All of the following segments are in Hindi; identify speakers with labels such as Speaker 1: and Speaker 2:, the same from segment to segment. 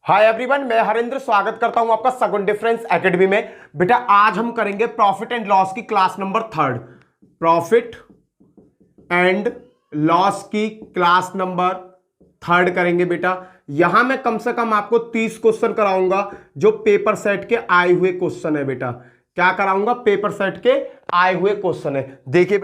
Speaker 1: हाय एवरीवन, मैं हरेंद्र स्वागत करता हूं आपका सगुन डिफरेंस एकेडमी में। बेटा आज हम करेंगे प्रॉफिट एंड लॉस की class number 3। Profit and loss की क्लास नंबर 3 करेंगे बेटा। यहां मैं कम से कम आपको 30 क्वेश्चन कराऊंगा जो पेपर सेट के आए हुए क्वेश्चन है। बेटा क्या कराऊंगा? पेपर सेट के आए हुए क्वेश्चन है। देखिए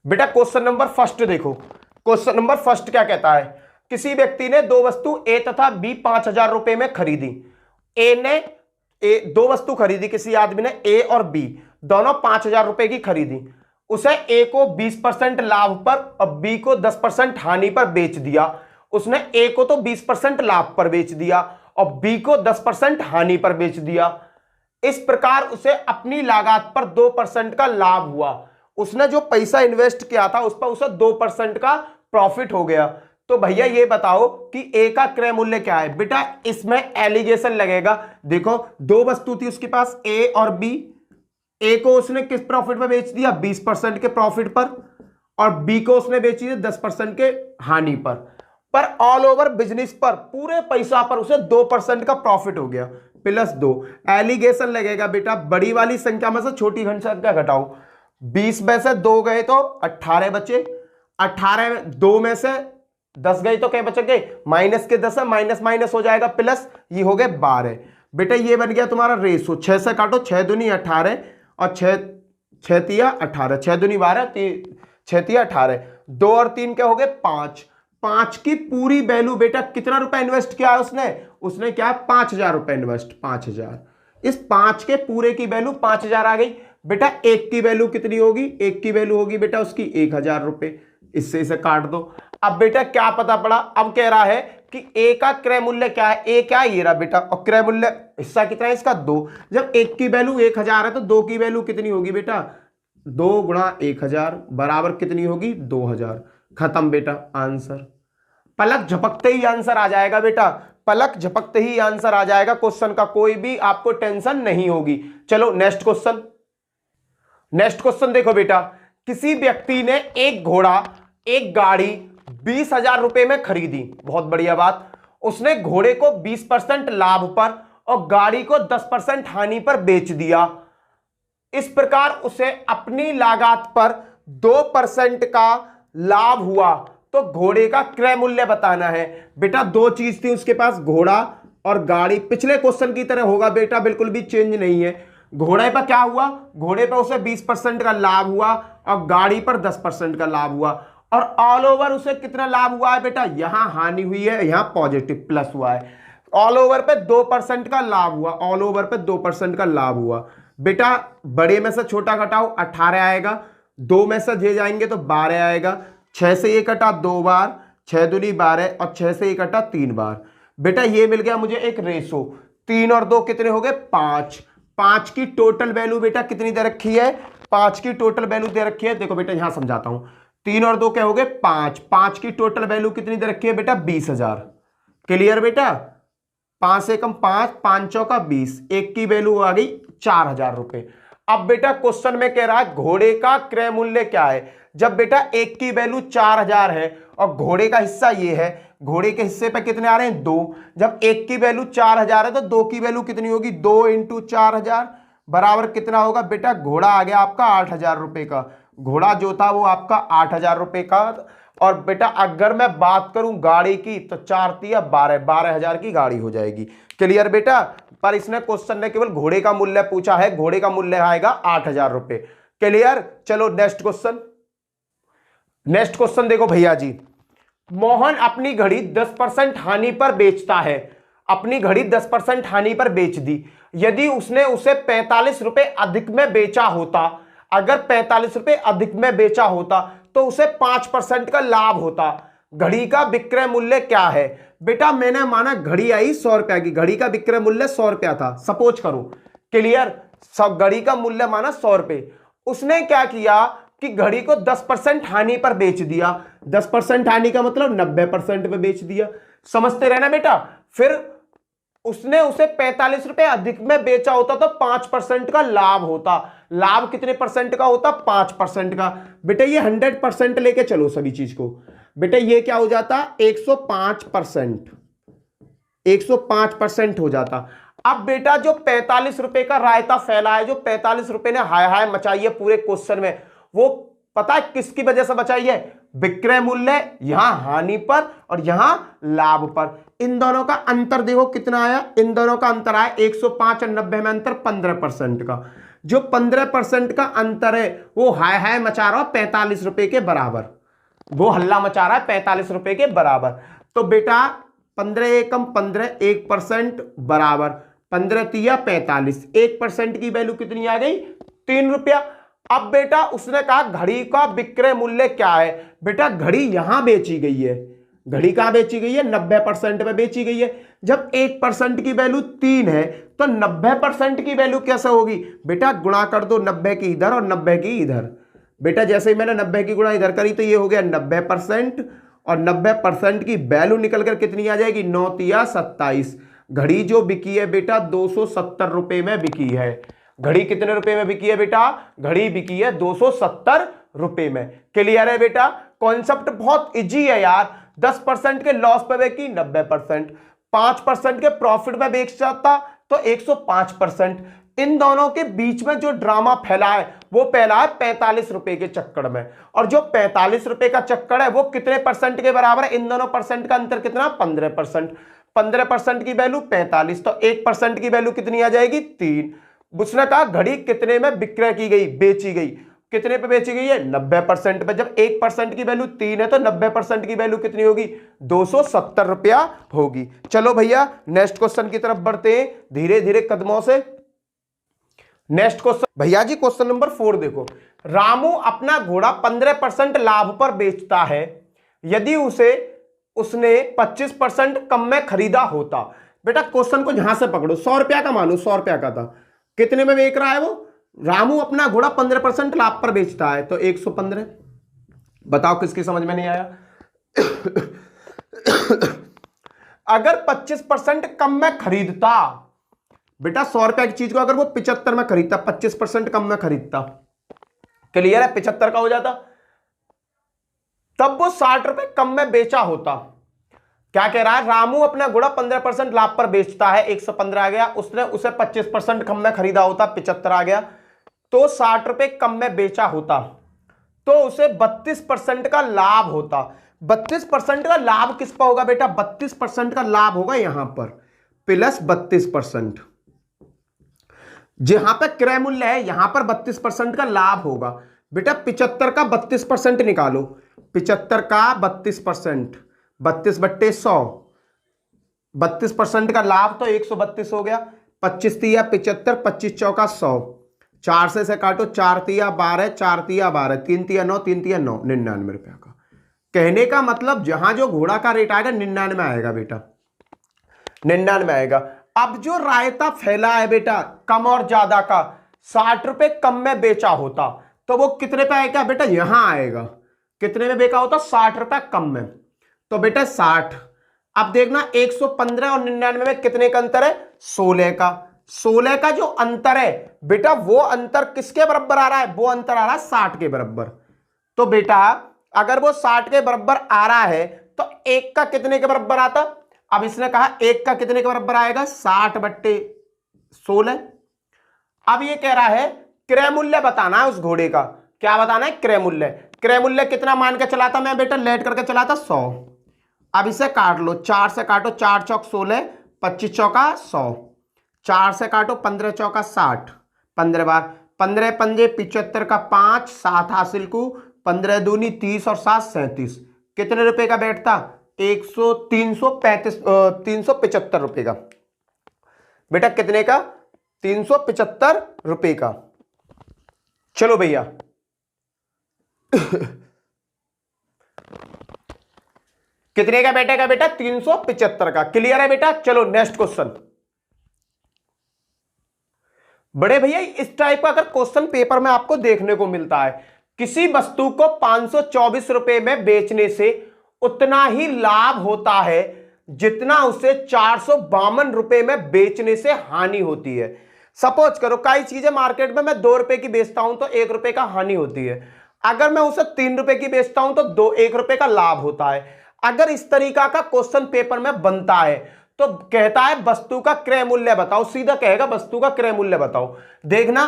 Speaker 1: बेटा क्वेश्चन नंबर फर्स्ट देखो। क्वेश्चन नंबर फर्स्ट क्या कहता है? किसी व्यक्ति ने दो वस्तु ए तथा बी 5,000 रुपए में खरीदी। दो वस्तु खरीदी किसी आदमी ने, ए और बी दोनों 5,000 रुपए की खरीदी। उसे ए को 20% लाभ पर और बी को 10% हानि पर बेच दिया। उसने ए को तो 20% लाभ पर बेच दिया और बी को 10% हानि पर बेच दिया। इस प्रकार उसे अपनी लागत पर 2% का लाभ हुआ। उसने जो पैसा इन्वेस्ट किया था उस पर उसे 2% का प्रॉफिट हो गया। तो भैया ये बताओ कि ए का क्रय मूल्य क्या है? बेटा इसमें एलिगेशन लगेगा। देखो दो वस्तु थी उसके पास, ए और बी। ए को उसने किस प्रॉफिट पर बेच दिया? 20% के प्रॉफिट पर। और बी को उसने बेची 10% के हानि पर ऑल ओवर बिजनेस पर पूरे पैसा पर उसे 2% का प्रॉफिट हो गया प्लस 2। एलिगेशन लगेगा बेटा, बड़ी वाली संख्या में से छोटी संख्या घटाओ। 20 में से 2 गए तो 18 बचे। 18 में 2 में से 10 गई तो क्या बचेंगे? माइनस के 10 है, माइनस माइनस हो जाएगा प्लस, ये हो गए 12। बेटा ये बन गया तुम्हारा रेशो। 6 से काटो, 6 दूनी 18 और 6 तिया 18, 6 दूनी 12, 6 तिया 18, 2 और 3 क्या हो गए? 5। 5 की पूरी वैल्यू बेटा कितना रुपए इन्वेस्ट किया है उसने क्या? 5,000 रुपए इन्वेस्ट। 5,000, इस 5 के पूरे की वैल्यू 5,000 आ गई। बेटा एक की वैल्यू कितनी होगी? एक की वैल्यू होगी बेटा उसकी 1,000 रुपए। इससे इसे काट दो। अब बेटा क्या पता पड़ा? अब कह रहा है कि ए का क्रय मूल्य क्या है? ए क्या है? ये रहा बेटा। और क्रय मूल्य हिस्सा कितना है इसका? 2। जब एक की वैल्यू 1,000 है तो 2 की वैल्यू कितनी होगी बेटा? 2 गुणा 1,000 बराबर कितनी होगी? 2,000। खत्म बेटा आंसर। पलक झपकते ही आंसर आ जाएगा बेटा, पलक झपकते ही आंसर आ जाएगा क्वेश्चन का। कोई भी आपको टेंशन नहीं होगी। चलो नेक्स्ट क्वेश्चन। नेक्स्ट क्वेश्चन देखो बेटा। किसी व्यक्ति ने एक घोड़ा, एक गाड़ी 20,000 रुपए में खरीदी। बहुत बढ़िया बात। उसने घोड़े को 20% लाभ पर और गाड़ी को 10% हानि पर बेच दिया। इस प्रकार उसे अपनी लागत पर 2% का लाभ हुआ। तो घोड़े का क्रय मूल्य बताना है। बेटा दो चीज थी उसके पास, घोड़ा और गाड़ी। पिछले क्वेश्चन की तरह होगा बेटा, बिल्कुल भी चेंज नहीं है। घोड़े पर क्या हुआ? घोड़े पर उसे 20% का लाभ हुआ और गाड़ी पर 10% का लाभ हुआ। और ऑल ओवर उसे कितना लाभ हुआ है बेटा? यहां हानि हुई है, यहां पॉजिटिव प्लस हुआ है। ऑल ओवर पे 2% का लाभ हुआ। ऑल ओवर पे 2% का लाभ हुआ। बेटा बड़े में से छोटा घटाओ, 18 आएगा। 2 में से जे जाएंगे तो 12 आएगा। 6 से ये कटा 2 बार, 6 दूनी 12 और 6 से ये कटा 3 बार। बेटा ये मिल गया मुझे एक रेशो। 3 और 2 कितने हो गए? 5। 5 की टोटल वैल्यू बेटा कितनी दे रखी है? 5 की टोटल वैल्यू दे रखी है। देखो बेटा यहां समझाता हूं। 3 और 2 क्या हो गए? 5। 5 की टोटल वैल्यू कितनी दे रखी है बेटा? 20,000। क्लियर बेटा? 5 से कम 5, 5 चौका 20। एक की वैल्यू आ गई 4,000 रुपए। अब बेटा क्वेश्चन में कह रहा है घोड़े का क्रय मूल्य क्या है। जब बेटा एक की वैल्यू 4,000 है और घोड़े का हिस्सा ये है, घोड़े के हिस्से पे कितने आ रहे हैं? 2। जब एक की वैल्यू 4,000 है तो 2 की वैल्यू कितनी होगी? 2 इंटू 4,000 बराबर कितना होगा बेटा? घोड़ा आ गया आपका 8,000 रुपए का। घोड़ा जो था वो आपका 8,000 रुपए का। और बेटा अगर मैं बात करूं गाड़ी की तो 4 तिया 12, 12,000 की गाड़ी हो जाएगी। क्लियर बेटा? पर इसने क्वेश्चन ने केवल घोड़े का मूल्य पूछा है। घोड़े का मूल्य आएगा 8,000 रुपए। क्लियर? चलो नेक्स्ट क्वेश्चन। नेक्स्ट क्वेश्चन देखो भैया जी। मोहन अपनी घड़ी 10% हानि पर बेचता है। अपनी घड़ी 10% हानि पर बेच दी। यदि उसने उसे 45 रुपए अधिक में बेचा होता, अगर 45 रुपए अधिक में बेचा होता तो उसे 5% का लाभ होता। घड़ी का विक्रय मूल्य क्या है? बेटा मैंने माना घड़ी आई 100 रुपया की, घड़ी का विक्रय मूल्य 100 रुपया था, सपोज करो। क्लियर? सब घड़ी का मूल्य माना 100 रुपए। उसने क्या किया कि घड़ी को 10% हानि पर बेच दिया। 10% हानि का मतलब 90% पे बेच दिया। समझते रहना बेटा। फिर उसने उसे 45 रुपए अधिक में बेचा होता तो 5% का लाभ होता। लाभ कितने परसेंट का होता? 5% का। बेटा ये 100% लेके चलो सभी चीज को। बेटा ये क्या हो जाता? 105%। 105% हो जाता। अब बेटा जो 45 रुपए का रायता फैला है, जो 45 रुपए ने हाय हाय मचाई है पूरे क्वेश्चन में, वो पता है किसकी वजह से बचाई है? विक्रय मूल्य यहां हानि पर और यहां लाभ पर। इन दोनों का अंतर देखो कितना आया, इन दोनों का अंतर आया 105 और 90 में अंतर 15% का। जो 15% का अंतर है वो हाय हाय मचा रहा है 45 रुपए के बराबर, वो हल्ला मचा रहा है 45 रुपए के बराबर। तो बेटा 15 एकम 15, 1% बराबर 15 तिया 45, 1% की वैल्यू कितनी आ गई? 3 रुपया। अब बेटा उसने कहा घड़ी का विक्रय मूल्य क्या है? बेटा घड़ी यहां बेची गई है, घड़ी कहां बेची गई है? 90% में बेची गई है। जब 1% की वैल्यू 3 है तो 90% की वैल्यू कैसे होगी? बेटा गुणा कर दो 90 की इधर और 90 की इधर। बेटा जैसे ही मैंने 90 की गुणा इधर करी तो ये हो गया 90%, और 90% की वैल्यू निकलकर कितनी आ जाएगी? 9 तिया 27। घड़ी जो बिकी है बेटा 270 रुपए में बिकी है। घड़ी कितने रुपए में बिकी है बेटा? घड़ी बिकी है 270 रुपए में। क्लियर है बेटा? कॉन्सेप्ट बहुत इजी है यार। 10% के लॉस पे बेची 90%, 5% के प्रॉफिट में बेच जाता तो 105%। इन दोनों के बीच में जो ड्रामा फैला है वो फैला है 45 रुपए के चक्कर में, और जो 45 रुपए का चक्कर है वो कितने परसेंट के बराबर है? इन दोनों परसेंट का अंतर कितना? 15%। 15% की वैल्यू 45, तो 1% की वैल्यू कितनी आ जाएगी? 3। उसने कहा घड़ी कितने में विक्रय की गई, बेची गई? कितने पे बेची गई है? 90% पे। जब 1% की वैल्यू 3 है तो 90% की वैल्यू कितनी होगी? 270 रुपया होगी। चलो भैया नेक्स्ट क्वेश्चन की तरफ बढ़ते हैं धीरे धीरे कदमों से। नेक्स्ट क्वेश्चन भैया जी, क्वेश्चन नंबर 4 देखो। रामू अपना घोड़ा 15% लाभ पर बेचता है, यदि उसने 25% कम में खरीदा होता। बेटा क्वेश्चन को यहां से पकड़ो, 100 रुपया का मानो, 100 रुपया का था, कितने में बेच रहा है वो? रामू अपना घोड़ा 15% लाभ पर बेचता है तो 115। बताओ किसकी समझ में नहीं आया? अगर 25% कम में खरीदता, बेटा 100 रुपया की चीज को अगर वो 75 में खरीदता, 25% कम में खरीदता, क्लियर है? 75 का हो जाता, तब वो 60 रुपए कम में बेचा होता। क्या कह रहा है? रामू अपना घोड़ा 15% लाभ पर बेचता है, 115 आ गया। उसने उसे 25% कम में खरीदा होता, 75 आ गया। तो 60 रुपए कम में बेचा होता तो उसे 32% का लाभ होता। 32% का लाभ किस पर होगा बेटा? 32% का लाभ होगा यहां पर, प्लस 32%। जहां पर क्रय मूल्य है यहां पर 32% का लाभ होगा। बेटा 75 का 32% निकालो, 75 का 32%, 32 बट्टे 100, 32% का लाभ तो 132 हो गया। 25 तिया 75, 25 चौका 100, 4 से काटो, 4 तिया 12, 4 तिया 12, 3 तिया 9, 3 तिया 9, 99 रुपया का। कहने का मतलब जहां जो घोड़ा का रेट आएगा 99 आएगा बेटा, 99 आएगा। अब जो रायता फैला है बेटा कम और ज्यादा का, 60 रुपए कम में बेचा होता तो वो कितने पे आएगा बेटा? यहां आएगा। कितने में बेचा होता? 60 रुपए कम में, तो बेटा 60। अब देखना 115 और 99 में कितने का अंतर है? 16 का। 16 का जो अंतर है बेटा वो अंतर किसके बराबर आ रहा है? वो अंतर आ रहा है 60 के बराबर। तो बेटा अगर वो 60 के बराबर आ रहा है तो 1 का कितने के बराबर आता? अब इसने कहा 1 का कितने के बराबर आएगा? 60 बट्टे 16। अब ये कह रहा है क्रय मूल्य बताना है उस घोड़े का। क्या बताना है? क्रय मूल्य। क्रय मूल्य कितना मान के चला था मैं बेटा? लेट करके चला था 100। अब इसे काट लो, 4 से काटो, 4 चौक 16, 25 चौका 100, 4 से काटो, 15 चौका 60, 15 बार, 15 पंजे 75 का 5, 7 हासिल को, 15 दूनी 30 और 7 37। कितने रुपए का बैठता? 375 रुपए का। बेटा कितने का? 375 रुपए का। चलो भैया कितने का बैठेगा बेटा? 375 का। क्लियर है बेटा? चलो नेक्स्ट क्वेश्चन। बड़े भैया इस टाइप का अगर क्वेश्चन पेपर में आपको देखने को मिलता है, किसी वस्तु को 524 रुपए में बेचने से उतना ही लाभ होता है जितना उसे 452 रुपए में बेचने से हानि होती है। सपोज करो कई चीजें मार्केट में मैं 2 रुपए की बेचता हूं तो 1 रुपए का हानि होती है, अगर मैं उसे 3 रुपए की बेचता हूं तो 1 रुपए का लाभ होता है। अगर इस तरीका का क्वेश्चन पेपर में बनता है तो कहता है वस्तु का क्रय मूल्य बताओ, सीधा कहेगा वस्तु का क्रय मूल्य बताओ। देखना,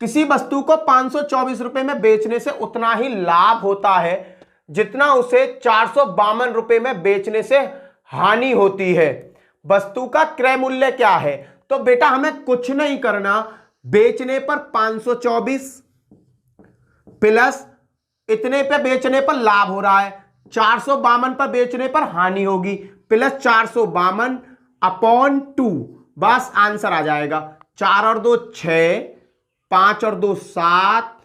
Speaker 1: किसी वस्तु को 524 रुपए में बेचने से उतना ही लाभ होता है जितना उसे 452 रुपए में बेचने से हानि होती है। वस्तु का क्रय मूल्य क्या है? तो बेटा हमें कुछ नहीं करना, बेचने पर 524 प्लस इतने पे बेचने पर लाभ हो रहा है, 452 पर बेचने पर हानि होगी, प्लस 452 अपॉन 2, बस आंसर आ जाएगा। 4 और 2 6, 5 और 2 7,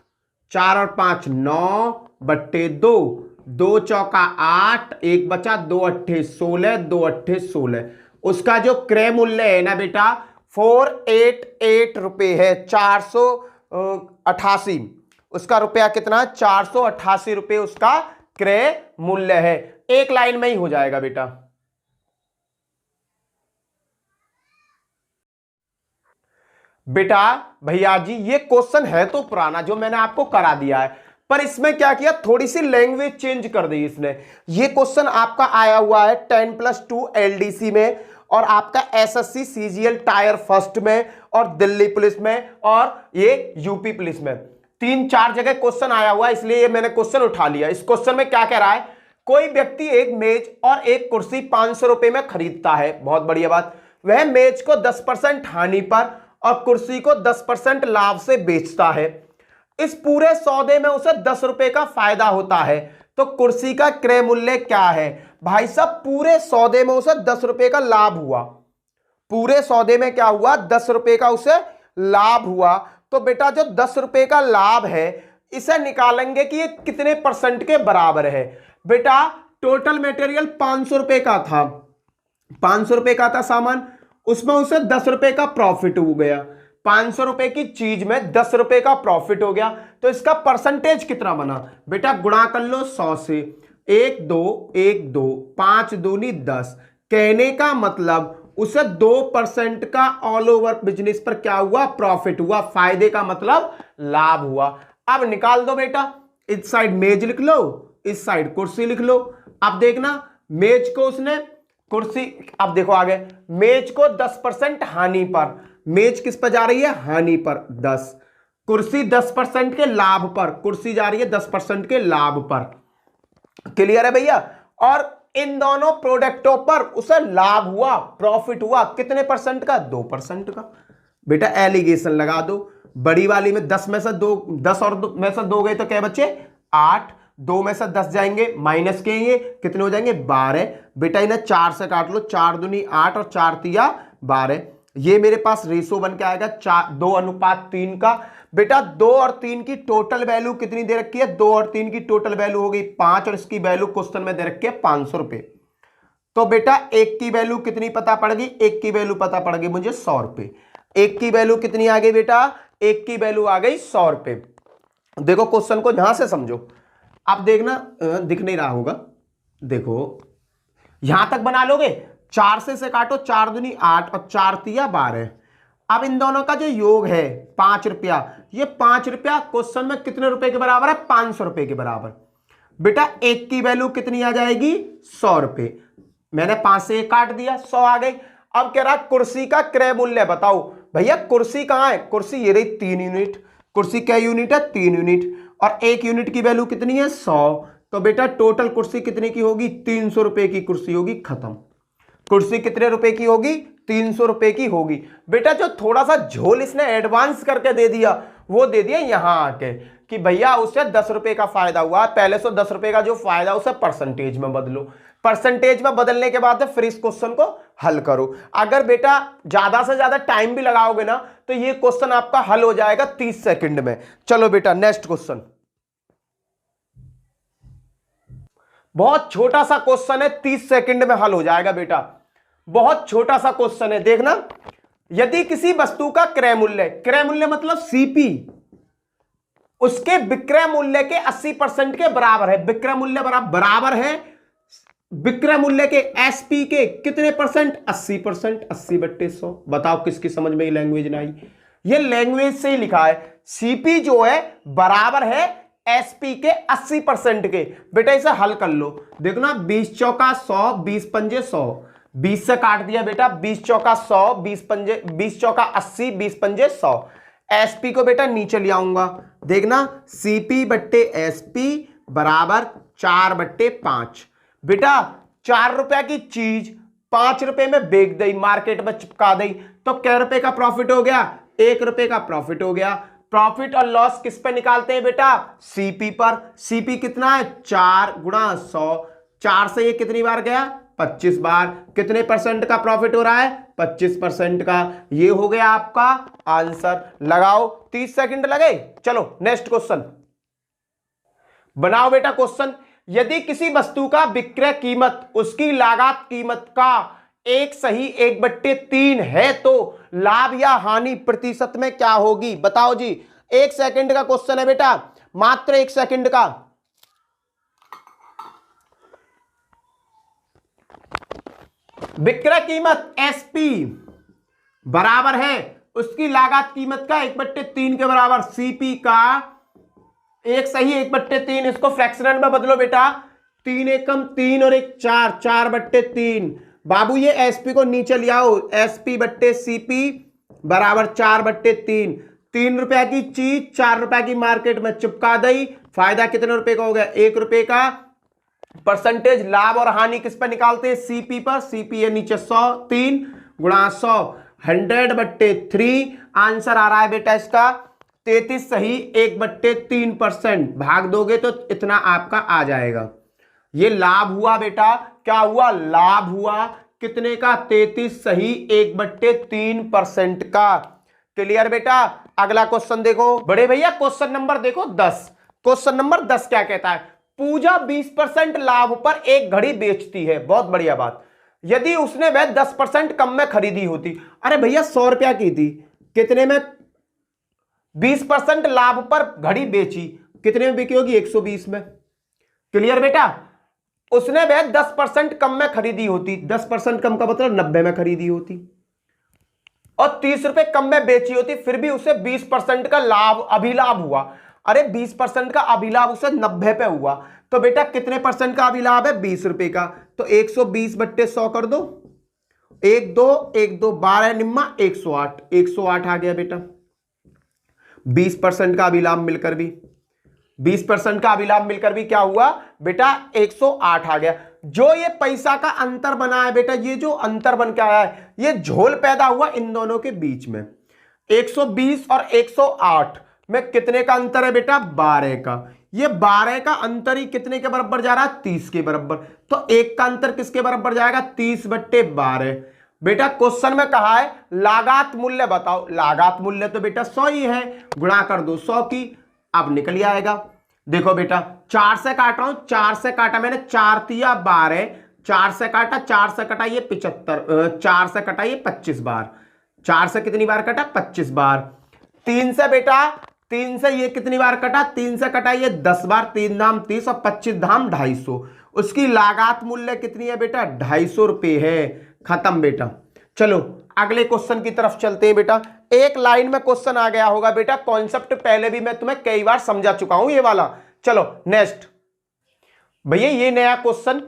Speaker 1: 4 और 5 9 बट्टे 2, 2 चौका 8, 1 बचा, 2 अट्ठे 16, 2 अट्ठे 16। उसका जो क्रय मूल्य है ना बेटा 488 रुपए है, 488। उसका रुपया कितना? 488 रुपए उसका क्रय मूल्य है। एक लाइन में ही हो जाएगा बेटा। बेटा भैया जी ये क्वेश्चन है तो पुराना जो मैंने आपको करा दिया है, पर इसमें क्या किया, थोड़ी सी लैंग्वेज चेंज कर दी इसने। ये क्वेश्चन आपका आया हुआ है 10+2 LDC में, और आपका SSC CGL टायर फर्स्ट में, और दिल्ली पुलिस में, और ये यूपी पुलिस में। 3-4 जगह क्वेश्चन आया हुआ है, इसलिए ये मैंने क्वेश्चन उठा लिया। इस क्वेश्चन में क्या कह रहा है, कोई व्यक्ति एक मेज और एक कुर्सी 500 रुपए में खरीदता है, बहुत बढ़िया बात। वह मेज को 10% हानि पर और कुर्सी को 10% लाभ से बेचता है। इस पूरे सौदे में उसे 10 रुपए का फायदा होता है, तो कुर्सी का क्रय मूल्य क्या है? भाई साहब पूरे सौदे में उसे 10 रुपए का लाभ हुआ, पूरे सौदे में क्या हुआ? 10 रुपए का उसे लाभ हुआ। तो बेटा जो 10 रुपए का लाभ है इसे निकालेंगे कि ये कितने परसेंट के बराबर है। बेटा टोटल मटेरियल 500 रुपए का था, 500 रुपए का था सामान, उसमें उसे 10 रुपए का प्रॉफिट हो गया। 500 रुपए की चीज में 10 रुपए का प्रॉफिट हो गया, तो इसका परसेंटेज कितना बना? बेटा गुणा कर लो 100 से, 1 2 1 2 5 दूनी 10। कहने का मतलब उसे 2% का ऑल ओवर बिजनेस पर क्या हुआ? प्रॉफिट हुआ। फायदे का मतलब लाभ हुआ। अब निकाल दो बेटा, इस साइड मेज लिख लो, इस साइड कुर्सी लिख लो। अब देखना मेज को उसने कुर्सी, अब देखो आगे, मेज को 10% हानि पर, मेज किस पर जा रही है? हानि पर 10, कुर्सी 10% के लाभ पर, कुर्सी जा रही है 10% के लाभ पर। क्लियर है भैया? और इन दोनों प्रोडक्टों पर उसे लाभ हुआ, प्रॉफिट हुआ, कितने परसेंट का? 2% का। बेटा एलिगेशन लगा दो, बड़ी वाली में 10 में से 2, 10 और 2 में से 2 गए तो क्या बचे? 8, 2 में से 10 जाएंगे, माइनस के कितने हो जाएंगे? 12। बेटा इन्हें 4 से काट लो, 4 दूनी 8 और 4 तिया 12। ये मेरे पास रेशो बन के आएगा 2:3 का। बेटा 2 और 3 की टोटल वैल्यू कितनी दे रखी है? 2 और 3 की टोटल वैल्यू हो गई 5, और इसकी वैल्यू क्वेश्चन में दे रखी है 500 रुपए। तो बेटा एक की वैल्यू कितनी पता पड़ गई? एक की वैल्यू पता पड़ गई मुझे 100 रुपए। एक की वैल्यू कितनी आ गई बेटा? एक की वैल्यू आ गई 100 रुपए। देखो क्वेश्चन को यहां से समझो। अब देखना, दिख नहीं रहा होगा, देखो यहां तक बना लोगे, 4 से काटो, 4 दूनी 8 और 4 तिया 12। अब इन दोनों का जो योग है 5 रुपया, ये 5 रुपया क्वेश्चन में कितने रुपए के बराबर है? 500 रुपए के बराबर। बेटा एक की वैल्यू कितनी आ जाएगी? 100 रुपए। मैंने 5 से 1 काट दिया, 100 आ गई। अब कह रहा कुर्सी का क्रय मूल्य बताओ। भैया कुर्सी कहां है? कुर्सी ये रही 3 यूनिट। कुर्सी क्या यूनिट है? 3 यूनिट। और 1 यूनिट की वैल्यू कितनी है? 100। तो बेटा टोटल कुर्सी कितने की होगी? 300 रुपए की कुर्सी होगी, खत्म। कुर्सी कितने रुपए की होगी? 300 रुपए की होगी। बेटा जो थोड़ा सा झोल इसने एडवांस करके दे दिया, वो दे दिया यहां आके कि भैया उससे 10 रुपए का फायदा हुआ। पहले से 10 रुपए का जो फायदा उसे परसेंटेज में बदलो, परसेंटेज में बदलने के बाद फिर इस क्वेश्चन को हल करो। अगर बेटा ज्यादा से ज्यादा टाइम भी लगाओगे ना तो ये क्वेश्चन आपका हल हो जाएगा 30 सेकंड में। चलो बेटा नेक्स्ट क्वेश्चन, बहुत छोटा सा क्वेश्चन है, 30 सेकंड में हल हो जाएगा बेटा। बहुत छोटा सा क्वेश्चन है, देखना। यदि किसी वस्तु का क्रय मूल्य मतलब सीपी उसके विक्रय मूल्य के 80% के बराबर है। विक्रय मूल्य बराबर है विक्रय मूल्य के एसपी के कितने परसेंट? 80%। 80/100। बताओ किसकी समझ में ये लैंग्वेज ना आई? ये लैंग्वेज से ही लिखा है। सीपी जो है बराबर है एसपी के 80% के। बेटा इसे हल कर लो, देखो ना, 20 चौका 100, 20 पंजे 100, 20 से काट दिया बेटा, 20 चौका 100, 20 चौका 80, 20 पंजे 100। एसपी को बेटा नीचे ले आऊंगा, देखना सीपी बट्टे एसपी बराबर 4/5। बेटा 4 रुपए की चीज 5 रुपए में बेच दी, मार्केट में चिपका दी, तो क्या रुपए का प्रॉफिट हो गया? 1 रुपए का प्रॉफिट हो गया। प्रॉफिट और लॉस किस पे निकालते हैं बेटा? सीपी पर। सीपी कितना है? 4 गुणा 100। 4 से ये कितनी बार गया? 25 बार। कितने परसेंट का प्रॉफिट हो रहा है? 25% का। ये हो गया आपका आंसर। लगाओ, 30 सेकंड लगे। चलो नेक्स्ट क्वेश्चन बनाओ बेटा। क्वेश्चन, यदि किसी वस्तु का विक्रय कीमत उसकी लागत कीमत का 1/3 है तो लाभ या हानि प्रतिशत में क्या होगी? बताओ जी। 1 सेकंड का क्वेश्चन है बेटा, मात्र 1 सेकंड का। विक्रय कीमत एसपी बराबर है उसकी लागत कीमत का 1/3 के बराबर सीपी का 1/3। इसको फ्रैक्शनल में बदलो बेटा, 3 एकम 3 और 1 4, 4/3। बाबू ये एसपी को नीचे ले आओ, एसपी बट्टे सीपी बराबर 4/3। 3 रुपए की चीज 4 रुपए की मार्केट में चिपका दी, फायदा कितने रुपए का हो गया? 1 रुपए का। परसेंटेज लाभ और हानि किस पर निकालते हैं? सीपी पर। सीपी है नीचे 100, 3 गुणा 100, 100/3। आंसर आ रहा है बेटा इसका 33 सही, 1/3%। भाग दोगे तो इतना आपका आ जाएगा। ये लाभ हुआ बेटा, क्या हुआ? लाभ हुआ कितने का? 33 सही, 1/3% का। क्लियर बेटा? अगला क्वेश्चन देखो बड़े भैया, क्वेश्चन नंबर देखो 10। क्वेश्चन नंबर 10 क्या कहता है? पूजा 20% लाभ पर एक घड़ी बेचती है। बहुत बढ़िया बात। यदि उसने वह 10% कम में खरीदी होती। अरे भैया 100 रुपया की थी, कितने में? 20% लाभ पर घड़ी बेची, कितने में बिकी होगी? 120 में। क्लियर बेटा? उसने वह 10% कम में खरीदी होती, 10% कम का मतलब 90 में खरीदी होती, और 30 रुपए कम में बेची होती, फिर भी उसे 20% का लाभ अभिलाभ हुआ। अरे 20% का अभिलाभ उसे 90 पे हुआ, तो बेटा कितने परसेंट का अभिलाभ है? 20 रुपए का। तो 120/100 कर दो। 1 2 1 2 12 निम्मा 108, 108 आ गया बेटा। 20% का अभिलाभ मिलकर भी 20% का अभिलाभ मिलकर भी क्या हुआ बेटा? 108 आ गया। जो ये पैसा का अंतर बना है बेटा, ये जो अंतर बन के आया है, ये झोल पैदा हुआ इन दोनों के बीच में। 120 और 108 में कितने का अंतर है बेटा? 12 का। ये 12 का अंतर ही कितने के बराबर जा रहा है? 30 के बराबर। तो एक का अंतर किसके बराबर जाएगा? 30/12। बेटा क्वेश्चन में कहा है लागत मूल्य बताओ। लागत मूल्य तो बेटा 100 ही है, गुणा कर दो 100 की, अब निकल आएगा। देखो बेटा 4 से काट रहा हूं, 4 से काटा मैंने, 4 तिया 12, 4 से काटा, 4 से कटा ये 75, 4 से कटा ये 25 बार। 4 से कितनी बार कटा? 25 बार। 3 से बेटा, 3 से ये कितनी बार कटा? 3 से कटा ये 10 बार, 3 धाम 30 और 25 धाम 250। उसकी लागत मूल्य कितनी है बेटा? 250 रुपए है। खत्म बेटा। चलो अगले क्वेश्चन की तरफ चलते हैं बेटा। एक लाइन में क्वेश्चन आ गया होगा बेटा, कॉन्सेप्ट पहले भी मैं तुम्हें कई बार समझा चुका हूं ये वाला। चलो नेक्स्ट भैया, ये नया क्वेश्चन।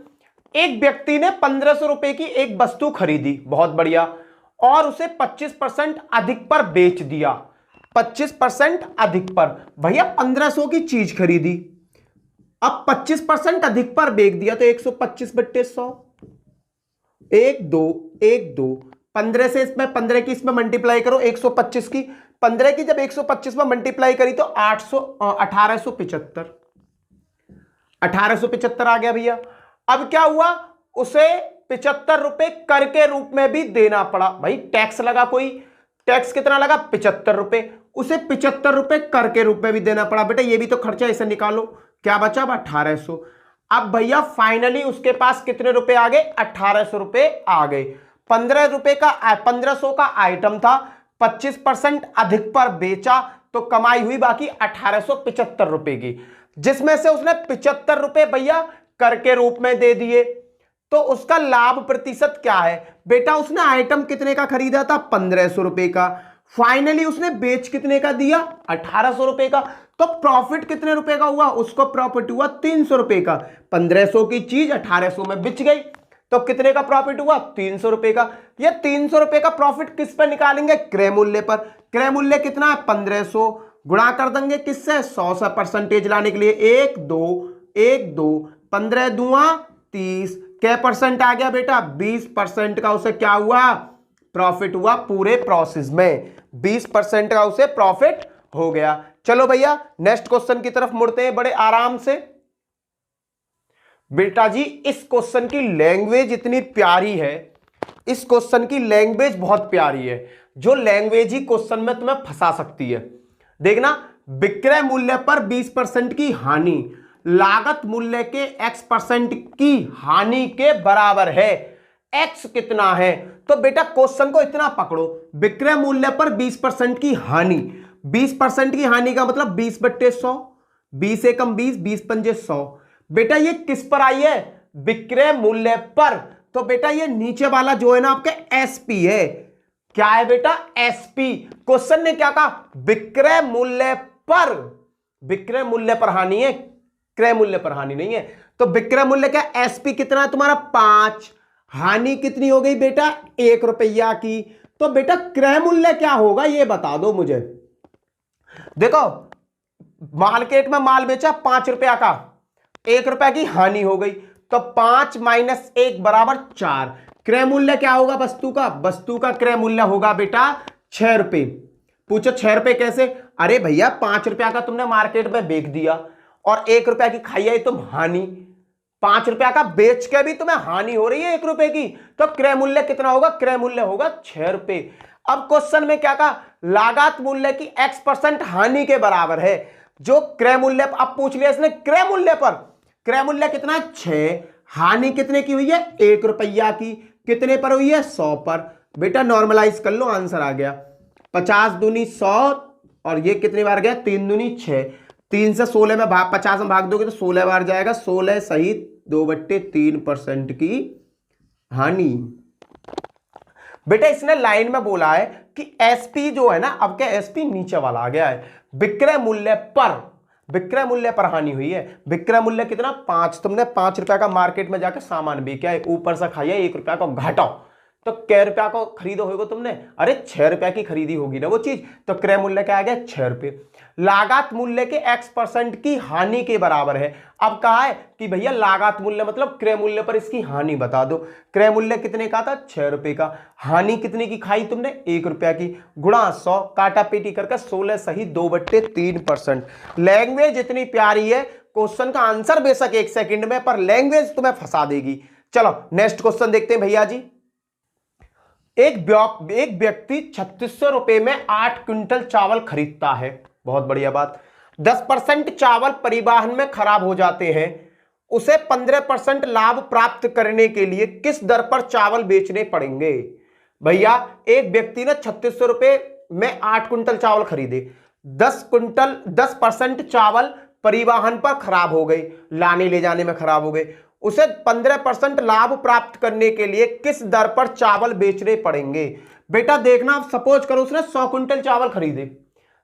Speaker 1: एक व्यक्ति ने 1500 रुपए की एक वस्तु खरीदी, बहुत बढ़िया, और उसे 25% अधिक पर बेच दिया। 25% अधिक पर। भैया 1500 की चीज खरीदी, अब 25% अधिक पर बेच दिया, तो 125/100। 1 2 1 2 15 से इसमें 15 की इसमें मल्टीप्लाई करो, 125 की 15 की जब 125 में मल्टीप्लाई करी तो 1875 1875 आ गया भैया। अब क्या हुआ? उसे 75 रुपए कर के रूप में भी देना पड़ा। भाई टैक्स लगा, कोई टैक्स कितना लगा? 75 रुपए। उसे 75 रुपए कर के रूप में भी देना पड़ा। बेटा ये भी तो खर्चा, इसे निकालो, क्या बचा? 1800। अब भैया फाइनली उसके पास कितने रुपए आ गए? 1800 रुपए आ गए। 1500 का आइटम था, 25% अधिक पर बेचा, तो कमाई हुई बाकी 1875 रुपए की, जिसमें से उसने 75 रुपए भैया कर के रूप में दे दिए। तो उसका लाभ प्रतिशत क्या है बेटा? उसने आइटम कितने का खरीदा था? 1500 रुपए का। फाइनली उसने बेच कितने का दिया? 1800 रुपए का। तो प्रॉफिट कितने रुपए का हुआ? उसको प्रॉफिट हुआ 300 रुपए का। 1500 की चीज 1800 में बिच गई। तो कितने का प्रॉफिट हुआ? 300 रुपए का। ये 300 रुपए का प्रॉफिट किस पर निकालेंगे? क्रय मूल्य पर। क्रय मूल्य कितना है? 1500। गुणा कर देंगे किससे? 100 से परसेंटेज लाने के लिए 1 2 1 2 15 दूआ 30। क्या परसेंट आ गया बेटा? 20% का उसे क्या हुआ? प्रॉफिट हुआ पूरे प्रोसेस में। 20% का उसे प्रॉफिट हो गया। चलो भैया नेक्स्ट क्वेश्चन की तरफ मुड़ते हैं बड़े आराम से। बेटा जी इस क्वेश्चन की लैंग्वेज इतनी प्यारी है, इस क्वेश्चन की लैंग्वेज बहुत प्यारी है, जो लैंग्वेज ही क्वेश्चन में तुम्हें फंसा सकती है। देखना, विक्रय मूल्य पर 20% की हानि लागत मूल्य के x% की हानि के बराबर है। x कितना है? तो बेटा क्वेश्चन को इतना पकड़ो, विक्रय मूल्य पर 20% की हानि, 20% की हानि का मतलब 20/100, 20 एकम 20, 20 पंजे 100। बेटा ये किस पर आई है? विक्रय मूल्य पर। तो बेटा ये नीचे वाला जो है ना आपके एसपी है। क्या है बेटा? एसपी। क्वेश्चन ने क्या कहा? विक्रय मूल्य पर। विक्रय मूल्य पर हानि है, क्रय मूल्य पर हानि नहीं है। तो विक्रय मूल्य क्या? एसपी कितना है तुम्हारा? 5। हानि कितनी हो गई बेटा? 1 रुपया की। तो बेटा क्रय मूल्य क्या होगा ये बता दो मुझे। देखो मार्केट में माल बेचा 5 रुपया का, 1 रुपया की हानि हो गई, तो 5 - 1 बराबर 4। क्रय मूल्य क्या होगा वस्तु का? वस्तु का क्रय मूल्य होगा बेटा 6 रुपए। पूछो 6 रुपए कैसे? अरे भैया 5 रुपया का तुमने मार्केट में बेच दिया और 1 रुपया की खाई है तुम हानि। 5 रुपया का बेच के भी तुम्हें हानि हो रही है 1 रुपए की, तो क्रय मूल्य कितना होगा? क्रय मूल्य होगा 6 रुपए। अब क्वेश्चन में क्या कहा? लागत मूल्य की x% हानि के बराबर है। जो क्रय मूल्य अब पूछ लिया इसने क्रय मूल्य पर। क्रय मूल्य कितना है? 6। हानि कितने की हुई है? 1 रुपया की। कितने पर हुई है? 100 पर। बेटा नॉर्मलाइज कर लो, आंसर आ गया 50 दूनी 100 और ये कितनी बार गया? 3 दूनी 6। 3 से 16 में भाग 50 में भाग दोगे तो 16 बार जाएगा। 16 सहित 2/3% की हानि। बेटा इसने लाइन में बोला है कि एसपी जो है ना, अब क्या एसपी नीचे वाला आ गया है। विक्रय मूल्य पर, विक्रय मूल्य पर हानि हुई है। विक्रय मूल्य कितना? 5। तुमने 5 रुपया का मार्केट में जाकर सामान बेचा है, ऊपर से खाया 1 रुपया का घाटा, तो कै रुपया को खरीदो होगा तुमने? अरे 6 रुपया की खरीदी होगी ना वो चीज, तो क्रय मूल्य क्या आ गया? 6 रुपये। लागत मूल्य के x% की हानि के बराबर है। अब कहा है कि भैया लागत मूल्य मतलब क्रय मूल्य पर इसकी हानि बता दो। क्रय मूल्य कितने का था? 6 रुपए का। हानि कितने की खाई तुमने? 1 रुपया की। गुणा 100 काटा पेटी करके 16 सही 2/3%। लैंग्वेज इतनी प्यारी है, क्वेश्चन का आंसर बेशक 1 सेकंड में, पर लैंग्वेज तुम्हें फंसा देगी। चलो नेक्स्ट क्वेश्चन देखते हैं भैया जी। एक व्यक्ति 3600 रुपए में 8 क्विंटल चावल खरीदता है। बहुत बढ़िया बात। 10% चावल परिवहन में खराब हो जाते हैं, उसे 15% लाभ प्राप्त करने के लिए किस दर पर चावल बेचने पड़ेंगे? भैया एक व्यक्ति ने 3600 रुपए में 8 क्विंटल चावल खरीदे, 10% चावल परिवहन पर खराब हो गई, लाने ले जाने में खराब हो गए, उसे 15% लाभ प्राप्त करने के लिए किस दर पर चावल बेचने पड़ेंगे? बेटा देखना, आप सपोज करो उसने 100 क्विंटल चावल खरीदे,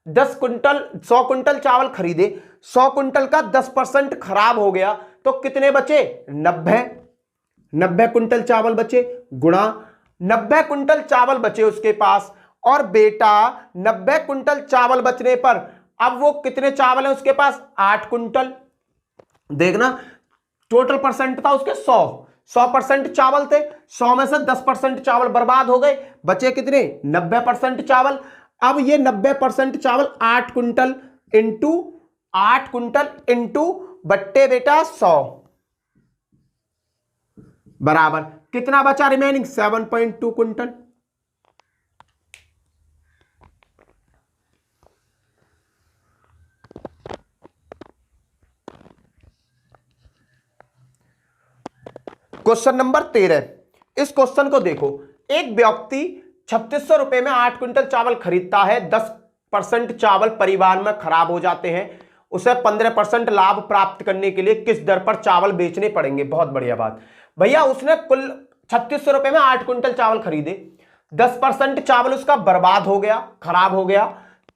Speaker 1: 100 क्विंटल चावल खरीदे, 100 क्विंटल का 10% खराब हो गया, तो कितने बचे? 90 क्विंटल चावल बचे। गुणा 90 क्विंटल चावल बचे उसके पास, और बेटा 90 क्विंटल चावल बचने पर अब वो कितने चावल है उसके पास? 8 क्विंटल। देखना टोटल परसेंट था उसके 100% चावल थे, 100 में से 10% चावल बर्बाद हो गए, बचे कितने? 90% चावल। अब ये 90% चावल 8 क्विंटल इंटू बट्टे बेटा 100 बराबर कितना बचा रिमेनिंग? 7.2 क्विंटल। क्वेश्चन नंबर 13, इस क्वेश्चन को देखो। एक व्यक्ति 3600 रुपए में 8 क्विंटल चावल खरीदता है, 10% चावल परिवहन में खराब हो जाते हैं, उसे 15% लाभ प्राप्त करने के लिए किस दर पर चावल बेचने पड़ेंगे? बहुत बढ़िया बात भैया, उसने कुल 3600 रुपए में 8 क्विंटल चावल खरीदे, 10% चावल उसका बर्बाद हो गया, खराब हो गया,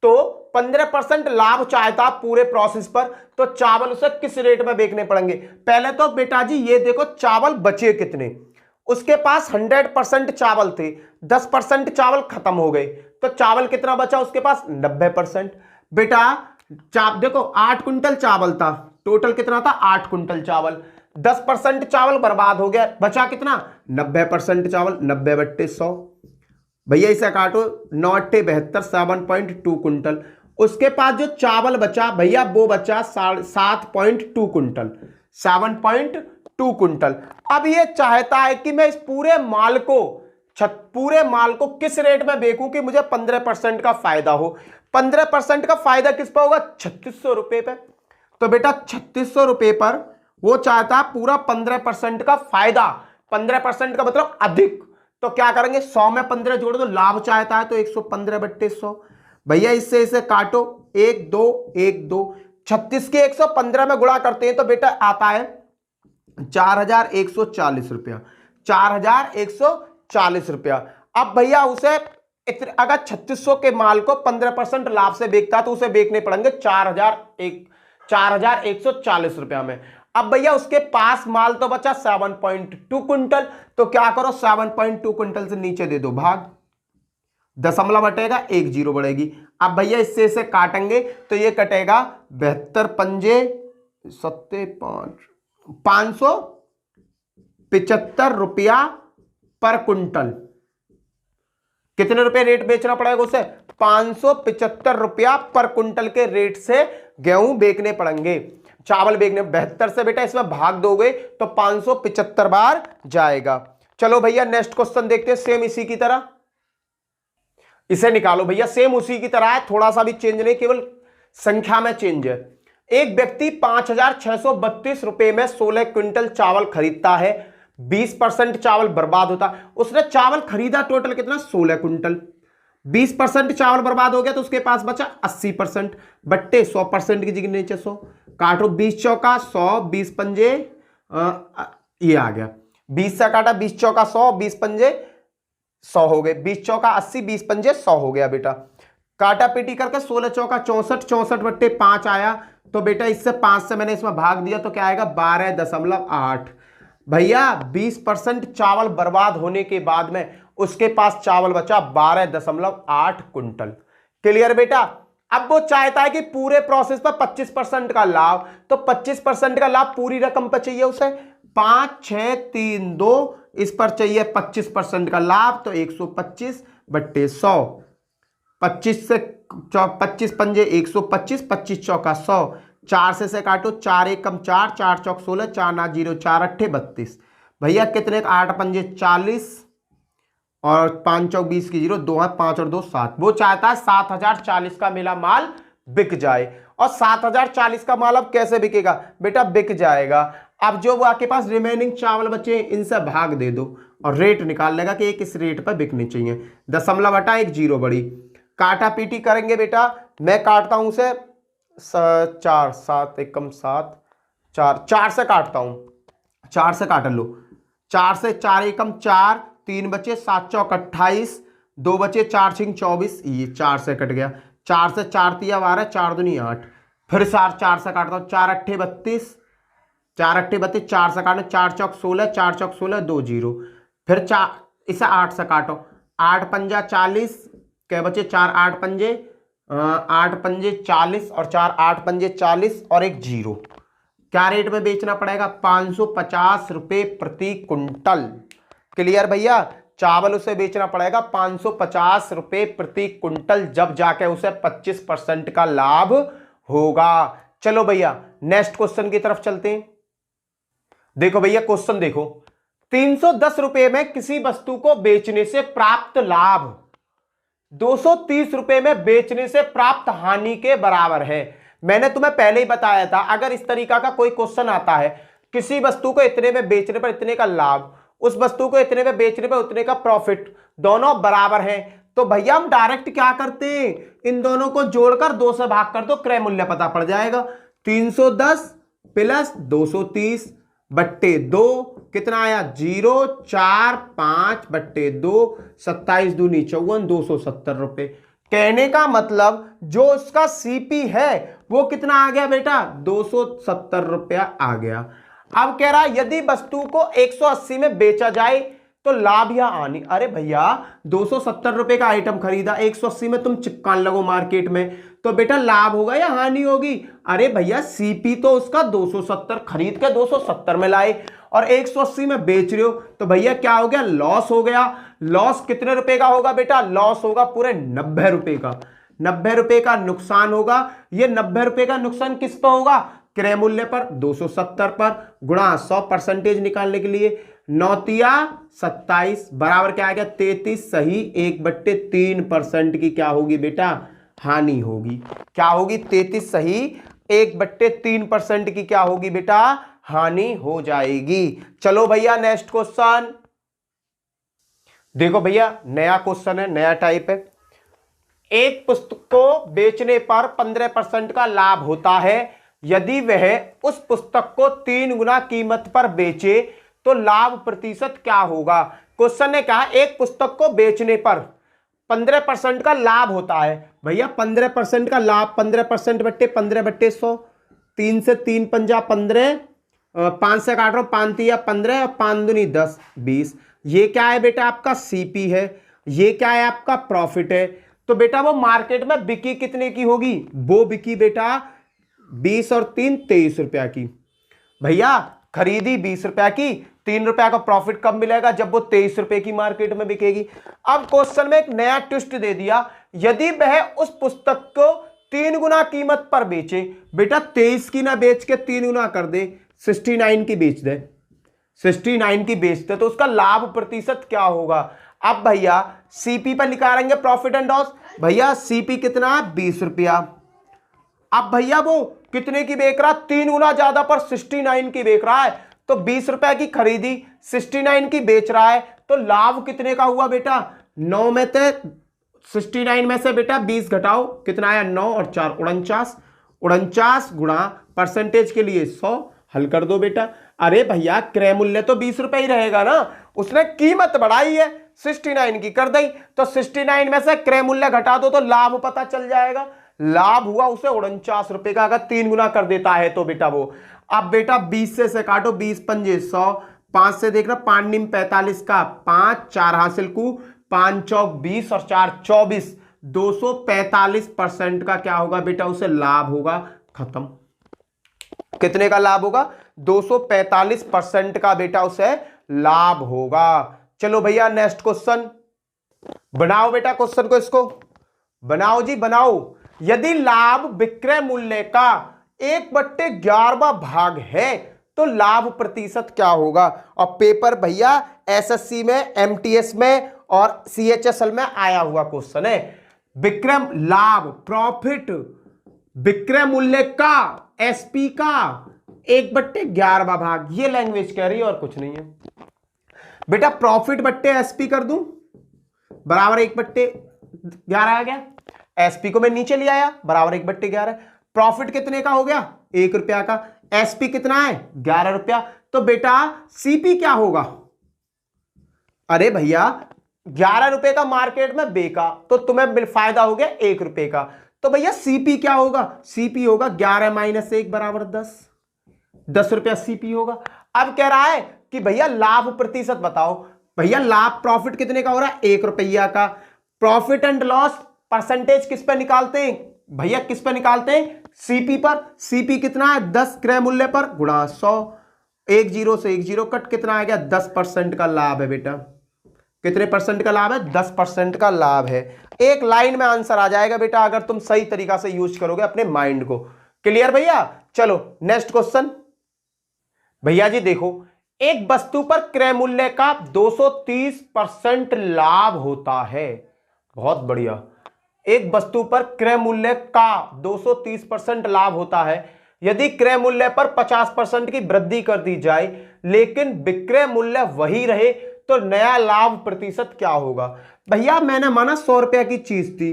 Speaker 1: तो 15% लाभ चाहता पूरे प्रोसेस पर, तो चावल उसे किस रेट में बेचने पड़ेंगे? पहले तो बेटा जी ये देखो चावल बचे कितने, उसके पास 100% चावल थे, 10% चावल खत्म हो गए, तो चावल कितना बचा उसके पास? 90%। बेटा देखो 8 कुंटल चावल था, टोटल कितना था? 8 कुंटल चावल, 10% चावल बर्बाद हो गया, बचा कितना? 90% चावल। 90/100 भैया इसे काटो, 9 8 72, 7.2 कुंटल। उसके पास जो चावल बचा भैया वो बचा 7.2 कुंटल, 7.2 कुंटल। अब ये चाहता है कि मैं इस पूरे माल को किस रेट में बेचूं कि मुझे 15% का फायदा हो। 15% का फायदा किस पर होगा? 3600 रुपए पे। तो बेटा 3600 रुपए पर वो चाहता है पूरा 15% का फायदा। 15% का मतलब अधिक। तो क्या करेंगे? 100 में 15 जोड़ दो, लाभ चाहता है तो 115/100। भैया इससे इसे काटो, 1 2 1 2, 36 के 115 में गुणा करते हैं तो बेटा आता है 4140 रुपया, 4140 रुपया। अब भैया उसे अगर 3600 के माल को 15% लाभ से बेचता तो उसे बेचने पड़ेंगे 4140 रुपया में। अब भैया उसके पास माल तो बचा 7.2 कुंटल, तो क्या करो 7.2 कुंटल से नीचे दे दो भाग, दशमलव हटेगा, 1 जीरो बढ़ेगी। अब भैया इससे इसे काटेंगे तो ये कटेगा 72 पंजे 7 575 रुपया पर कुंटल। कितने रुपए रेट बेचना पड़ेगा उसे? 575 रुपया पर कुंटल के रेट से गेहूं बेचने पड़ेंगे, चावल बेचने। 72 से बेटा इसमें भाग दोगे तो 575 बार जाएगा। चलो भैया नेक्स्ट क्वेश्चन देखते हैं, सेम इसी की तरह। इसे निकालो भैया, सेम उसी की तरह है, थोड़ा सा भी चेंज नहीं, केवल संख्या में चेंज है। एक व्यक्ति 5632 रुपए में 16 क्विंटल चावल खरीदता है, 20% चावल बर्बाद होता। उसने चावल खरीदा टोटल कितना? 16 क्विंटल। 20% चावल बर्बाद हो गया तो उसके पास बचा 80%, बट्टे 100% की जगह नीचे 100 काटो, 20 चौका 100, 20 पंजे ये आ गया, 20 से काटा, 20 चौका 100, 20 पंजे 100 हो गए, 20 चौका 80, 20 पंजे 100 हो गया बेटा। काटा पीटी करके 16 चौका 64, 64/5 आया। तो बेटा इससे 5 से मैंने इसमें भाग दिया तो क्या आएगा? 12.8। भैया 20% चावल बर्बाद होने के बाद में उसके पास चावल बचा 12.8 कुंटल। क्लियर बेटा? अब वो चाहता है कि पूरे प्रोसेस पर 25% का लाभ, तो 25% का लाभ पूरी रकम पर चाहिए उसे, 5 6 3 2, इस पर चाहिए 25% का लाभ, तो 125/100। 25 से 25 पंजे 125, 25 चौका 100, 4 से काटो, 4 एकम 4, 4 चौक 16, 4 ना 0, 4 अट्ठे 32। भैया कितने? 8 पंजे 40 और 5 चौक 20 की 0, 2 हाथ 5 और 2 7। वो चाहता है 7040 का मेरा माल बिक जाए। और 7040 का माल अब कैसे बिकेगा? बेटा बिक जाएगा, अब जो वो आपके पास रिमेनिंग चावल बचे इनसे भाग दे दो और रेट निकाल लेगा कि एक इस रेट पर बिकनी चाहिए, दशमलव हटा 1 जीरो बढ़ी। काटा पीटी करेंगे बेटा, मैं काटता हूं उसे 4 7 एकम 7, 4 से काटता हूं, 4 से काट लो, 4 से 4 एकम 4, 3 बचे, 7 चौक 28, 2 बचे, 4 छिंग 24, ये 4 से कट गया, 4 से 4 तिया 12, 4 दूनी 8, फिर 4 से काटता हूं, 4 अट्ठे 32, 4 अट्ठे 32, 4 से काटो, 4 चौक 16, 4 चौक 16, 2 जीरो, फिर 4 इसे 8 से काटो, 8 पंजा 40, क्या बचे? 4 8 पंजे 8 पंजे 40 और 4 8 पंजे 40 और 1 जीरो। क्या रेट में बेचना पड़ेगा? 550 रुपए प्रति कुंटल। क्लियर भैया? चावल उसे बेचना पड़ेगा 550 रुपए प्रति कुंटल, जब जाके उसे 25% का लाभ होगा। चलो भैया नेक्स्ट क्वेश्चन की तरफ चलते हैं। देखो भैया क्वेश्चन देखो, 310 रुपए में किसी वस्तु को बेचने से प्राप्त लाभ 230 रुपए में बेचने से प्राप्त हानि के बराबर है। मैंने तुम्हें पहले ही बताया था, अगर इस तरीका का कोई क्वेश्चन आता है, किसी वस्तु को इतने में बेचने पर इतने का लाभ, उस वस्तु को इतने में बेचने पर उतने का प्रॉफिट, दोनों बराबर हैं, तो भैया हम डायरेक्ट क्या करते हैं, इन दोनों को जोड़कर 2 से भाग कर दो, क्रय मूल्य पता पड़ जाएगा। 310 प्लस 230 बट्टे 2 कितना आया? 0 4 5 बट्टे 2, 27 दूनी 54, 270 रुपए। कहने का मतलब जो उसका सीपी है वो कितना आ गया बेटा? 270 रुपया आ गया। अब कह रहा है यदि वस्तु को 180 में बेचा जाए तो लाभ या हानि। अरे भैया 270 रुपए का आइटम खरीदा, 180 में तुम चिपकान लगो मार्केट में, तो बेटा लाभ होगा या हानि होगी? अरे भैया सीपी तो उसका 270 खरीद के 270 में लाए और 180 में बेच रहे हो, तो भैया क्या हो गया? लॉस हो गया। लॉस कितने रुपए का होगा बेटा? लॉस होगा पूरे 90 रुपए का। 90 रुपए का नुकसान होगा। ये 90 रुपए का नुकसान किस पर होगा? क्रय मूल्य पर, 270 पर, गुणा 100% निकालने के लिए 9×27 बराबर क्या आ गया? 33 सही 1/3% की क्या होगी बेटा? हानि होगी। क्या होगी? 33 सही 1/3% की क्या होगी बेटा? हानि हो जाएगी। चलो भैया नेक्स्ट क्वेश्चन देखो भैया, नया क्वेश्चन है, नया टाइप है। एक पुस्तक को बेचने पर 15% का लाभ होता है। यदि वह उस पुस्तक को 3 गुना कीमत पर बेचे तो लाभ प्रतिशत क्या होगा? क्वेश्चन ने कहा एक पुस्तक को बेचने पर 15% का लाभ होता है। भैया 15% का लाभ, 15% बट्टे 15/100, 3 से 3 पंजा 15, 5 से काट रहा हूं, 5 तिया 15 और 5 दूनी 10 20। ये क्या है बेटा? आपका सीपी है। ये क्या है? आपका प्रॉफिट है। तो बेटा वो मार्केट में बिकी कितने की होगी? वो बिकी बेटा 20 और 3 23 रुपया की। भैया खरीदी 20 रुपया की, 3 रुपया का प्रॉफिट कब मिलेगा? जब वो 23 रुपए की मार्केट में बिकेगी। अब क्वेश्चन में एक नया ट्विस्ट दे दिया, यदि वह उस पुस्तक को 3 गुना कीमत पर बेचे। बेटा 23 की ना बेच के 3 गुना कर दे, 69 की बेच दे, 69 की बेच दे, तो उसका लाभ प्रतिशत क्या होगा? अब भैया सीपी पर निकालेंगे प्रॉफिट एंड लॉस। भैया सीपी कितना है? 20 रुपया। अब भैया वो कितने की बेच रहा? 3 गुना ज्यादा पर 69 की बेच रहा है, तो 20 रुपए की खरीदी 69 की बेच रहा है, तो लाभ कितने का हुआ बेटा? 9 में से 69 में से बेटा 20 घटाओ, कितना आया? 9 और 4 49, 49 गुणा परसेंटेज के लिए 100, हल कर दो बेटा। अरे भैया क्रय मूल्य तो 20 रुपए ही रहेगा ना, उसने कीमत बढ़ाई है 69 की कर दी, तो 69 में से क्रय मूल्य घटा दो तो लाभ पता चल जाएगा। लाभ हुआ उसे 49 रुपए का, अगर 3 गुना कर देता है तो बेटा वो। अब बेटा 20 से काटो, 20 पंजे 100, 5 से देख रहा 5 निम 45 का 5, 4 हासिल को 5 चौक 20 और 4 24, 245% का क्या होगा बेटा? उसे लाभ होगा। खत्म। कितने का लाभ होगा? 245% का बेटा उसे लाभ होगा। चलो भैया नेक्स्ट क्वेश्चन बनाओ बेटा, क्वेश्चन को इसको बनाओ जी बनाओ। यदि लाभ विक्रय मूल्य का 1/11वां भाग है तो लाभ प्रतिशत क्या होगा? और पेपर भैया एसएससी में, एमटीएस में और सीएचएसएल में आया हुआ क्वेश्चन है। विक्रय लाभ, प्रॉफिट, विक्रय मूल्य का, एसपी का 1/11वां भाग, ये लैंग्वेज कह रही है और कुछ नहीं है बेटा। प्रॉफिट बट्टे एसपी कर दूं बराबर 1/11 आ गया। एसपी को मैं नीचे ले आया बराबर 1/11। प्रॉफिट कितने का हो गया? 1 रुपया का। एसपी कितना है? 11 रुपया। तो बेटा सीपी क्या होगा? अरे भैया 11 रुपए का मार्केट में बेका तो तुम्हें फायदा हो गया 1 रुपए का, तो भैया सीपी क्या होगा? सीपी होगा 11 - 1 बराबर 10, 10 रुपया सीपी होगा। अब कह रहा है कि भैया लाभ प्रतिशत बताओ। भैया लाभ, प्रॉफिट कितने का हो रहा है? 1 रुपया का। प्रॉफिट एंड लॉस परसेंटेज किस पे निकालते हैं भैया? किस पे निकालते हैं? सीपी पर। सीपी कितना है? 10 क्रय मूल्य पर गुणा 100, 1 0 से 1 0 कट, कितना आ गया? 10% का लाभ है बेटा। कितने परसेंट का लाभ है? 10% का लाभ है। एक लाइन में आंसर आ जाएगा बेटा अगर तुम सही तरीका से यूज करोगे अपने माइंड को। क्लियर भैया? चलो नेक्स्ट क्वेश्चन। भैया जी देखो, एक वस्तु पर क्रय मूल्य का 230% लाभ होता है। बहुत बढ़िया। एक वस्तु पर क्रय मूल्य का 230% लाभ होता है। यदि क्रय मूल्य पर 50% की वृद्धि कर दी जाए लेकिन विक्रय मूल्य वही रहे तो नया लाभ प्रतिशत क्या होगा? भैया मैंने माना 100 रुपया की चीज थी,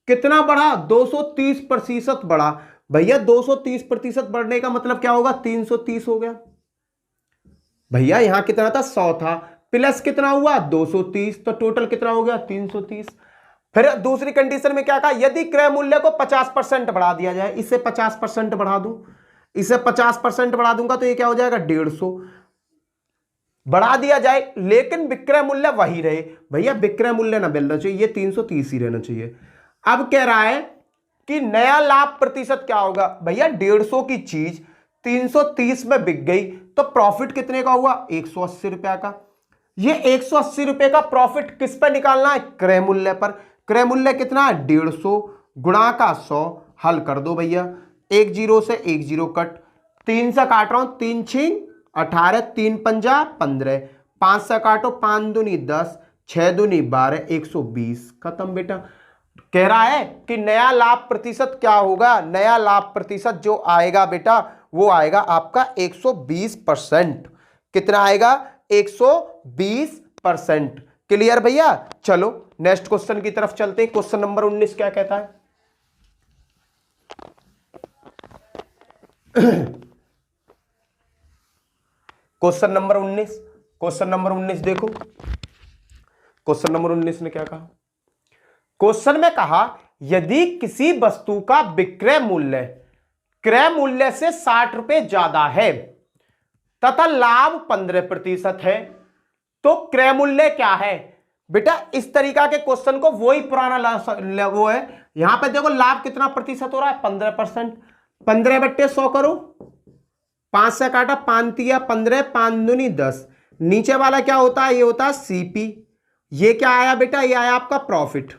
Speaker 1: कितना बढ़ा? 230% बढ़ा। भैया 230% बढ़ने का मतलब क्या होगा? 330 हो गया। भैया यहां कितना था? 100 था, प्लस कितना हुआ? 230, तो टोटल कितना हो गया? 330। फिर दूसरी कंडीशन में क्या कहा? यदि क्रय मूल्य को 50% बढ़ा दिया जाए, इसे 50% बढ़ा दूं, इसे 50% बढ़ा दूंगा तो ये क्या हो जाएगा 150 बढ़ा दिया जाए, लेकिन विक्रय मूल्य वही रहे। भैया विक्रय मूल्य ना बदलना चाहिए, ये 330 ही रहना चाहिए। अब कह रहा है कि नया लाभ प्रतिशत क्या होगा। भैया 150 की चीज 330 में बिक गई तो प्रॉफिट कितने का हुआ 180 रुपया का। ये 180 रुपए का प्रॉफिट किस पर निकालना है, क्रय मूल्य पर। क्रय मूल्य कितना है 150 गुणा का 100, हल कर दो भैया। एक जीरो से एक जीरो कट, 3 से काट रहा हूं, 3 6 18, 3 पंजा 15, 5 से काटो 5 दूनी 10, 6 दूनी 12, 120, खत्म बेटा। कह रहा है कि नया लाभ प्रतिशत क्या होगा, नया लाभ प्रतिशत जो आएगा बेटा वो आएगा आपका 120%। कितना आएगा 120%। क्लियर भैया। चलो नेक्स्ट क्वेश्चन की तरफ चलते हैं। क्वेश्चन नंबर 19 क्या कहता है। क्वेश्चन नंबर 19, क्वेश्चन नंबर 19 देखो, क्वेश्चन नंबर 19 ने क्या कहा। क्वेश्चन में कहा यदि किसी वस्तु का विक्रय मूल्य क्रय मूल्य से 60 रुपए ज्यादा है तथा लाभ 15% है तो क्रय मूल्य क्या है। बेटा इस तरीका के क्वेश्चन को वही पुराना वो है। यहां पे देखो लाभ कितना प्रतिशत हो रहा है 15%। 15/100 करो, 5 से काटा 5 तिया 15, 5 दूनी 10। नीचे वाला क्या होता है, ये होता है सीपी। ये क्या आया बेटा, ये आया आपका प्रॉफिट।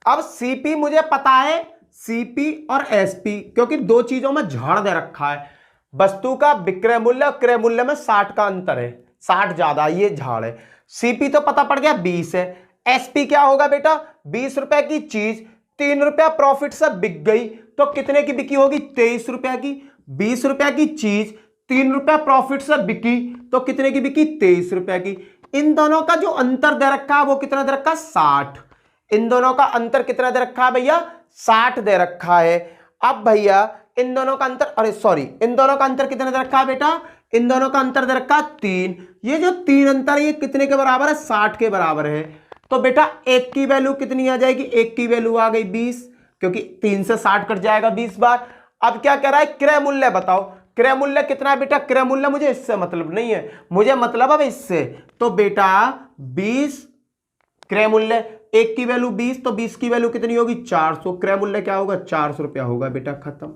Speaker 1: अब सीपी मुझे पता है, सीपी और एसपी, क्योंकि दो चीजों में झाड़ दे रखा है। वस्तु का विक्रय मूल्य और क्रय मूल्य में 60 का अंतर है, 60 ज्यादा, ये झाड़ है। सीपी तो पता पड़ गया 20 है। एसपी क्या होगा बेटा, 20 रुपए की चीज 3 रुपया प्रॉफिट से बिक गई तो कितने की बिकी होगी 23 रुपया की। 20 रुपया की चीज 3 रुपया प्रॉफिट से बिकी तो कितने की बिकी 23 रुपया की। इन दोनों का जो अंतर दे रखा है वो कितना दे रखा है 60। इन दोनों का अंतर कितना दे रखा है भैया 60 दे रखा है। अब भैया इन दोनों का अंतर, अरे सॉरी, इन दोनों का अंतर कितना दे रखा है बेटा, इन दोनों का अंतर दे रखा है 3। ये जो 3 अंतर ये कितने के बराबर है 60 के बराबर है। तो बेटा एक की वैल्यू कितनी आ जाएगी, एक की वैल्यू आ गई 20, क्योंकि 3 से 60 कट जाएगा 20 बार। अब क्या कह रहा है क्रय मूल्य बताओ, क्रय मूल्य कितना है बेटा। क्रय मूल्य मुझे इससे मतलब नहीं है, मुझे मतलब अब इससे। तो बेटा 20 क्रय मूल्य, एक की वैल्यू 20 तो 20 की वैल्यू कितनी होगी 400। क्रय मूल्य क्या होगा 400 रुपया होगा बेटा, खत्म।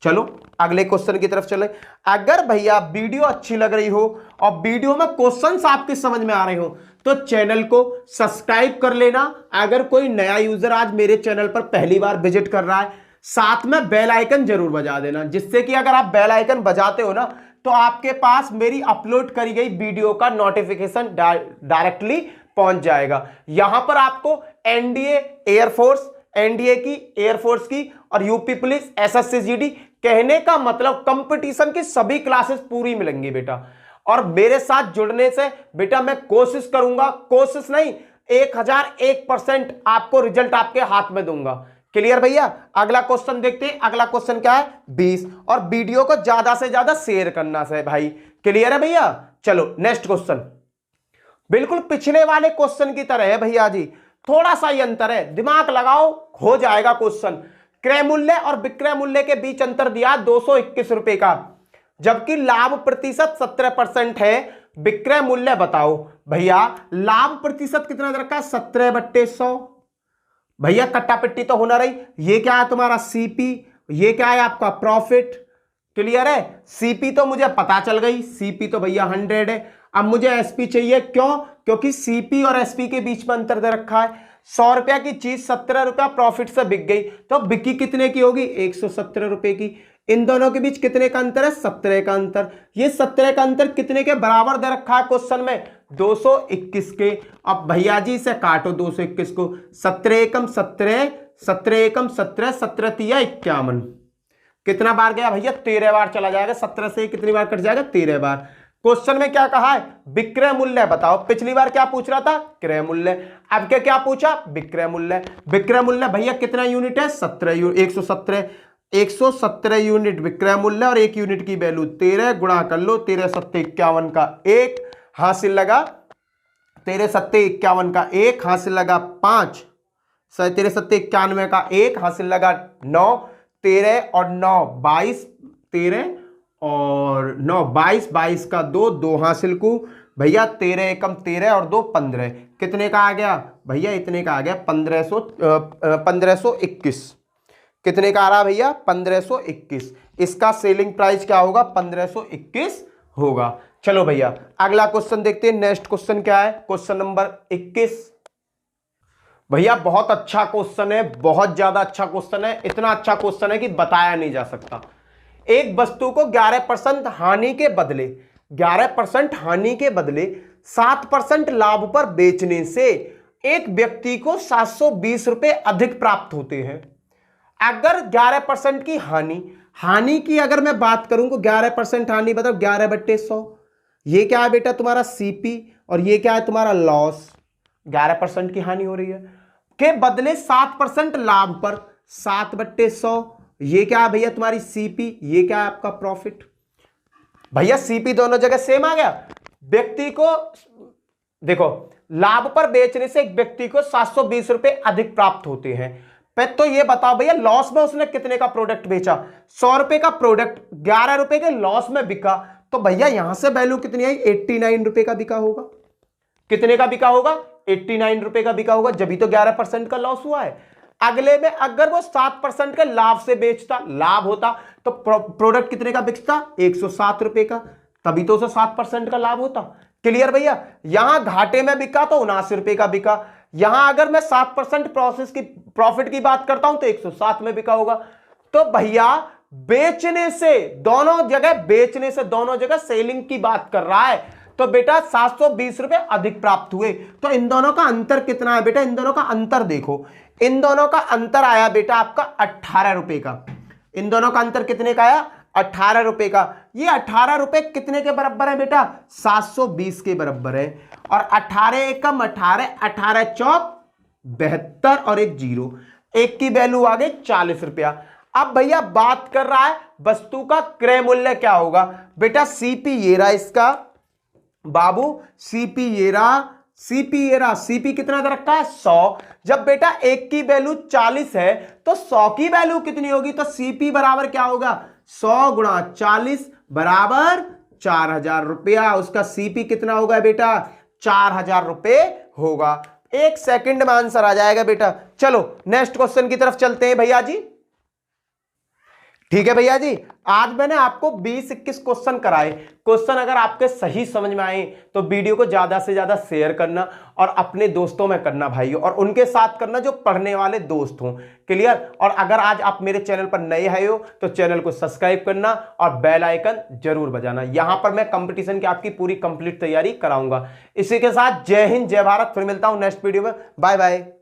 Speaker 1: चलो अगले क्वेश्चन की तरफ चले। अगर भैया वीडियो अच्छी लग रही हो और वीडियो में क्वेश्चंस आपके समझ में आ रहे हो तो चैनल को सब्सक्राइब कर लेना। अगर कोई नया यूजर आज मेरे चैनल पर पहली बार विजिट कर रहा है, साथ में बेल आइकन जरूर बजा देना, जिससे कि अगर आप बेल आइकन बजाते हो ना तो आपके पास मेरी अपलोड करी गई वीडियो का नोटिफिकेशन डायरेक्टली पहुंच जाएगा। यहां पर आपको एनडीए एयरफोर्स, एनडीए की, एयरफोर्स की और यूपी पुलिस, एसएससी जीडी, कहने का मतलब कंपटीशन की सभी क्लासेस पूरी मिलेंगी बेटा। और मेरे साथ जुड़ने से बेटा मैं कोशिश करूंगा, कोशिश नहीं 1001% आपको रिजल्ट आपके हाथ में दूंगा। क्लियर भैया। अगला क्वेश्चन देखते हैं। अगला क्वेश्चन क्या है 20, और वीडियो को ज्यादा से ज्यादा शेयर करना से भाई। क्लियर है भैया। चलो नेक्स्ट क्वेश्चन बिल्कुल पिछले वाले क्वेश्चन की तरह है भैया जी, थोड़ा सा ही अंतर है, दिमाग लगाओ हो जाएगा क्वेश्चन। क्रय मूल्य और विक्रय मूल्य के बीच अंतर दिया 221 रुपए का, जबकि लाभ प्रतिशत 17% है। विक्रय मूल्य बताओ भैया। लाभ प्रतिशत कितना दे रखा है 17/100। भैया कट्टा पिट्टी तो होना रही। ये क्या है तुम्हारा सीपी, ये क्या है आपका प्रॉफिट। क्लियर है। सीपी तो मुझे पता चल गई, सीपी तो भैया 100 है। अब मुझे एसपी चाहिए, क्यों, क्योंकि सीपी और एसपी के बीच में अंतर दे रखा है। 100 रुपया की चीज 17 रुपया प्रॉफिट से बिक गई तो बिकी कितने की होगी 117 रुपए की। इन दोनों के बीच कितने का अंतर है 17 का अंतर। ये 17 का अंतर कितने के बराबर दे रखा है क्वेश्चन में 221 के। अब भैया जी से काटो 221 को, 17 एकम 17, 17 एकम 17, 17 तिया 51। कितना बार गया भैया 13 बार चला जाएगा। 17 से कितनी बार कट जाएगा 13 बार। क्वेश्चन में क्या कहा है विक्रय मूल्य बताओ। पिछली बार क्या पूछ रहा था क्रय मूल्य, अब क्या पूछा विक्रय मूल्य। विक्रय मूल्य भैया कितना यूनिट है 117, 117 यूनिट विक्रय मूल्य और 1 यूनिट की वैल्यू 13, गुणा कर लो 13 7 51 का 1 हासिल लगा, 13 7 51 का 1 हासिल लगा 5, 13 7 91 का 1 हासिल लगा 9, 13 और 9 22, 13 और 9 22, 22 का 2, 2 हासिल को भैया 13 एकम 13 और 2 15, कितने का आ गया भैया, इतने का आ गया 1521। कितने का आ रहा भैया 1521। इसका सेलिंग प्राइस क्या होगा 1521 होगा। चलो भैया अगला क्वेश्चन देखते हैं। नेक्स्ट क्वेश्चन क्या है, क्वेश्चन नंबर 21। भैया बहुत अच्छा क्वेश्चन है, बहुत ज्यादा अच्छा क्वेश्चन है, इतना अच्छा क्वेश्चन है कि बताया नहीं जा सकता। एक वस्तु को 11% हानि के बदले 11% हानि के बदले 7% लाभ पर बेचने से एक व्यक्ति को 720 रुपए अधिक प्राप्त होते हैं। अगर 11% की हानि की अगर मैं बात करूं तो 11% हानि मतलब 11/100, ये क्या है बेटा तुम्हारा सीपी और ये क्या है तुम्हारा लॉस। 11% की हानि हो रही है के बदले 7% लाभ पर 7/100, ये क्या है भैया तुम्हारी सीपी, ये क्या है आपका प्रॉफिट। भैया सीपी दोनों जगह सेम आ गया। व्यक्ति को देखो लाभ पर बेचने से एक व्यक्ति को 720 रुपए अधिक प्राप्त होते हैं। तो ये बताओ भैया लॉस में उसने कितने का प्रोडक्ट बेचा, 100 रुपए का प्रोडक्ट 11 रुपए के लॉस में बिका, तो भैया यहां से वैल्यू कितनी आई 89 रुपए का बिका होगा। कितने का बिका होगा 89 रुपए का बिका होगा, जब भी तो 11% का लॉस हुआ है। अगले में अगर वो 7% के लाभ से बेचता, लाभ होता तो प्रोडक्ट कितने का बिकता 107 रुपए का, तभी तो उसे 7% का लाभ होता। क्लियर भैया। यहां घाटे में बिका तो 79 रुपए का बिका, यहां अगर मैं 7% प्रोसेस की प्रॉफिट की बात करता हूं तो 107 में बिका होगा। तो भैया बेचने से दोनों जगह सेलिंग की बात कर रहा है, तो बेटा 720 रुपए अधिक प्राप्त हुए। तो इन दोनों का अंतर कितना है बेटा, इन दोनों का अंतर देखो, इन दोनों का अंतर आया बेटा आपका 18 रुपए का। इन दोनों का अंतर कितने का आया 18 रुपए का। ये 18 रुपए कितने के बराबर है बेटा 720 के बराबर है। और 18 एकम 18, 18 चौक 72 और एक जीरो, एक की वैल्यू आ गई 40 रुपया। अब भैया बात कर रहा है वस्तु का क्रय मूल्य क्या होगा बेटा, सीपी ये रहा इसका बाबू, सीपी ये रहा, सीपी कितना दे रखा है 100। जब बेटा एक की वैल्यू 40 है तो 100 की वैल्यू कितनी होगी, तो सीपी बराबर क्या होगा 100 गुणा 40 बराबर 4000 रुपया। उसका सीपी कितना होगा बेटा 4000 रुपए होगा। 1 सेकंड में आंसर आ जाएगा बेटा। चलो नेक्स्ट क्वेश्चन की तरफ चलते हैं भैया जी। ठीक है भैया जी, आज मैंने आपको 20-21 क्वेश्चन कराए। क्वेश्चन अगर आपके सही समझ में आए तो वीडियो को ज्यादा से ज्यादा शेयर करना और अपने दोस्तों में करना भाइयों, और उनके साथ करना जो पढ़ने वाले दोस्त हों। क्लियर। और अगर आज आप मेरे चैनल पर नए आए हो तो चैनल को सब्सक्राइब करना और बेल आइकन जरूर बजाना। यहां पर मैं कंपटीशन की आपकी पूरी कंप्लीट तैयारी कराऊंगा। इसी के साथ जय हिंद जय भारत, फिर मिलता हूं नेक्स्ट वीडियो में। Bye bye.